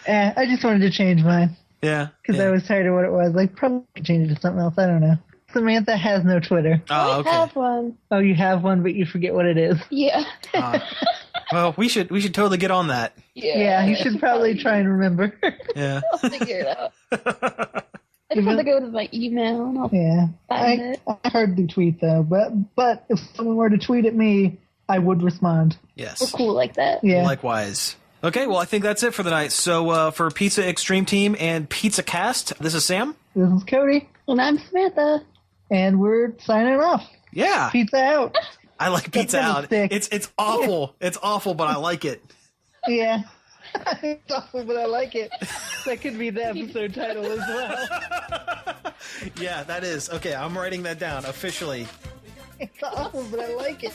I just wanted to change mine. Yeah. Because I was tired of what it was. Probably change it to something else. I don't know. Samantha has no Twitter. Oh, okay. I have one. Oh, you have one, but you forget what it is. Yeah. Well, we should totally get on that. Yeah, you should probably try and remember. Yeah. I'll figure it out. I just have to go to my email and I'll find it. I hardly tweet though, but if someone were to tweet at me, I would respond. Yes. We're cool like that. Yeah. Likewise. Okay, well, I think that's it for the night. So for Pizza Extreme Team and Pizzacast, this is Sam. This is Cody. And I'm Samantha. And we're signing off. Yeah. Pizza out. I like pizza out. It's awful. It's awful, but I like it. Yeah. It's awful, but I like it. That could be the episode title as well. Yeah, that is. Okay, I'm writing that down officially. It's awful, but I like it.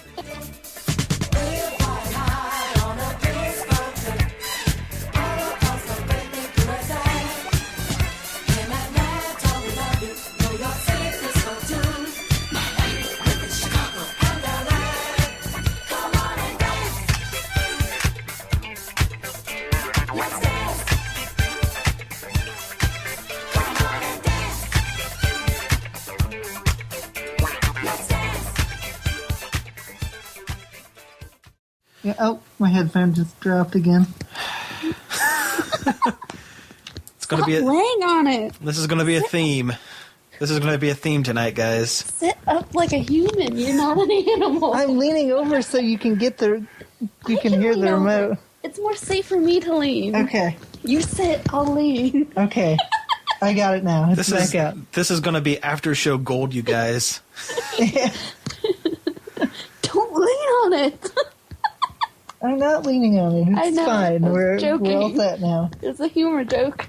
Yeah, oh, my headphone just dropped again. It's gonna be. Laying on it. This is gonna be a theme. This is gonna be a theme tonight, guys. Sit up like a human. You're not an animal. I'm leaning over so you can hear the lean over. remote. It's more safe for me to lean. Okay, You sit, I'll lean. okay. I got it now. It's back up. This is gonna be after show gold, you guys. Don't lean on it. I'm not leaning on it. I It's know, fine. I was We're joking. all set now. It's a humor joke.